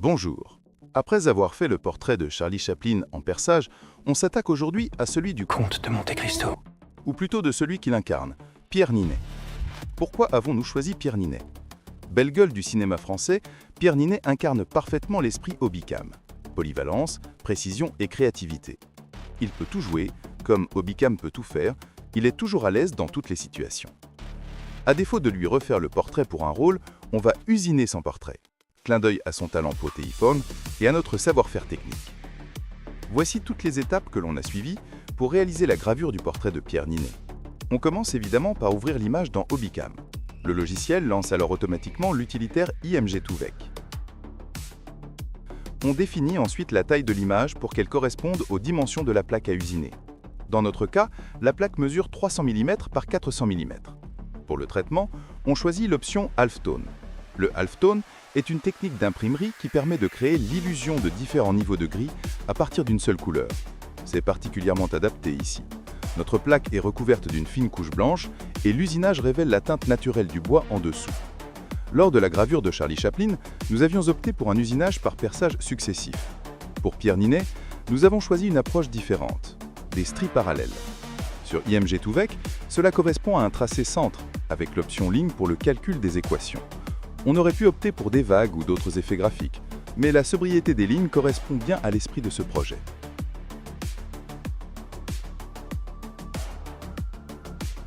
Bonjour. Après avoir fait le portrait de Charlie Chaplin en perçage, on s'attaque aujourd'hui à celui du Comte de Monte Cristo. ou plutôt de celui qui l'incarne, Pierre Ninet. Pourquoi avons-nous choisi Pierre Ninet? Belle gueule du cinéma français, Pierre Ninet incarne parfaitement l'esprit Obicam. Polyvalence, précision et créativité. Il peut tout jouer, comme Obicam peut tout faire, il est toujours à l'aise dans toutes les situations. À défaut de lui refaire le portrait pour un rôle, on va usiner son portrait. Clin d'œil à son talent protéiforme et à notre savoir-faire technique. Voici toutes les étapes que l'on a suivies pour réaliser la gravure du portrait de Pierre Ninet. On commence évidemment par ouvrir l'image dans Obicam. Le logiciel lance alors automatiquement l'utilitaire IMG2VEC. On définit ensuite la taille de l'image pour qu'elle corresponde aux dimensions de la plaque à usiner. Dans notre cas, la plaque mesure 300 mm par 400 mm. Pour le traitement, on choisit l'option Halftone. Le halftone est une technique d'imprimerie qui permet de créer l'illusion de différents niveaux de gris à partir d'une seule couleur. C'est particulièrement adapté ici. Notre plaque est recouverte d'une fine couche blanche et l'usinage révèle la teinte naturelle du bois en dessous. Lors de la gravure de Charlie Chaplin, nous avions opté pour un usinage par perçage successif. Pour Pierre Ninet, nous avons choisi une approche différente, des stries parallèles. Sur IMG2VEC, cela correspond à un tracé centre, avec l'option ligne pour le calcul des équations. On aurait pu opter pour des vagues ou d'autres effets graphiques, mais la sobriété des lignes correspond bien à l'esprit de ce projet.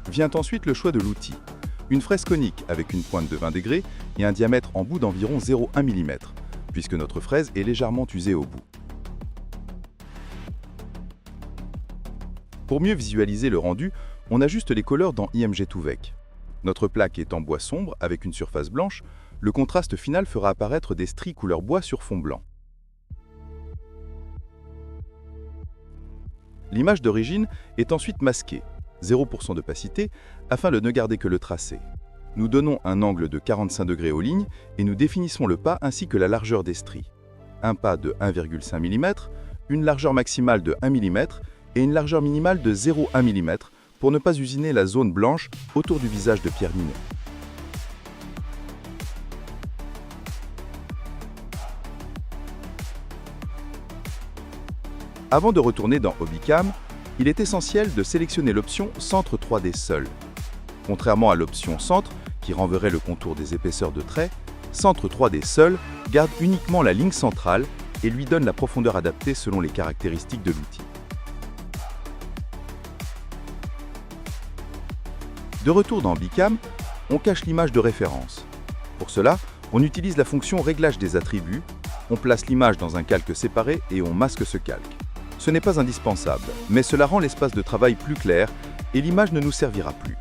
Vient ensuite le choix de l'outil. Une fraise conique avec une pointe de 20 degrés et un diamètre en bout d'environ 0,1 mm, puisque notre fraise est légèrement usée au bout. Pour mieux visualiser le rendu, on ajuste les couleurs dans IMG2VEC. Notre plaque est en bois sombre avec une surface blanche, le contraste final fera apparaître des stries couleur bois sur fond blanc. L'image d'origine est ensuite masquée, 0% d'opacité, afin de ne garder que le tracé. Nous donnons un angle de 45 degrés aux lignes et nous définissons le pas ainsi que la largeur des stries. Un pas de 1,5 mm, une largeur maximale de 1 mm et une largeur minimale de 0,1 mm pour ne pas usiner la zone blanche autour du visage de Pierre Ninet. Avant de retourner dans Obicam, il est essentiel de sélectionner l'option Centre 3D seul. Contrairement à l'option Centre, qui renverrait le contour des épaisseurs de traits, Centre 3D seul garde uniquement la ligne centrale et lui donne la profondeur adaptée selon les caractéristiques de l'outil. De retour dans Obicam, on cache l'image de référence. Pour cela, on utilise la fonction Réglage des attributs, on place l'image dans un calque séparé et on masque ce calque. Ce n'est pas indispensable, mais cela rend l'espace de travail plus clair et l'image ne nous servira plus.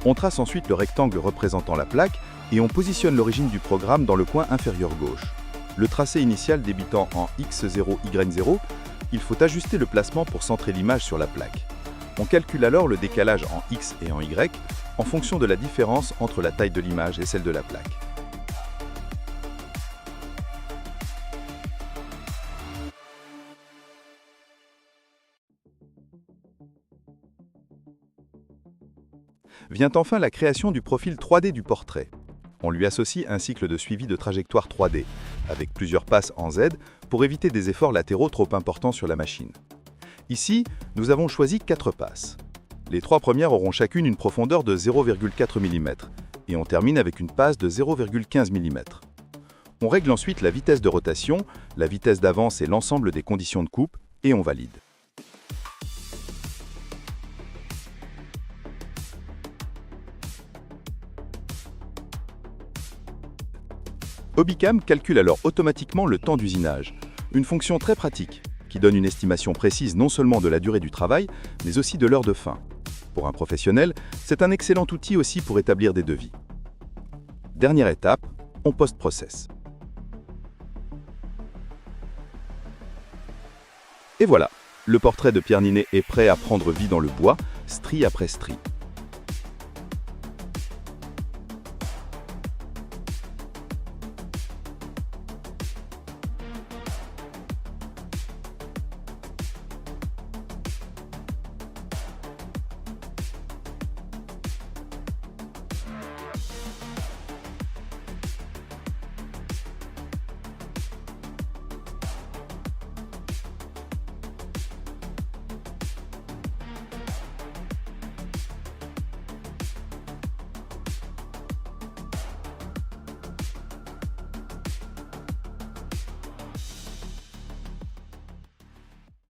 On trace ensuite le rectangle représentant la plaque et on positionne l'origine du programme dans le coin inférieur gauche. Le tracé initial débutant en X0, Y0, il faut ajuster le placement pour centrer l'image sur la plaque. On calcule alors le décalage en X et en Y en fonction de la différence entre la taille de l'image et celle de la plaque. Vient enfin la création du profil 3D du portrait. On lui associe un cycle de suivi de trajectoire 3D, avec plusieurs passes en Z pour éviter des efforts latéraux trop importants sur la machine. Ici, nous avons choisi 4 passes. Les 3 premières auront chacune une profondeur de 0,4 mm, et on termine avec une passe de 0,15 mm. On règle ensuite la vitesse de rotation, la vitesse d'avance et l'ensemble des conditions de coupe, et on valide. Obicam calcule alors automatiquement le temps d'usinage, une fonction très pratique qui donne une estimation précise non seulement de la durée du travail, mais aussi de l'heure de fin. Pour un professionnel, c'est un excellent outil aussi pour établir des devis. Dernière étape, on post-process. Et voilà, le portrait de Pierre Ninet est prêt à prendre vie dans le bois, strie après strie.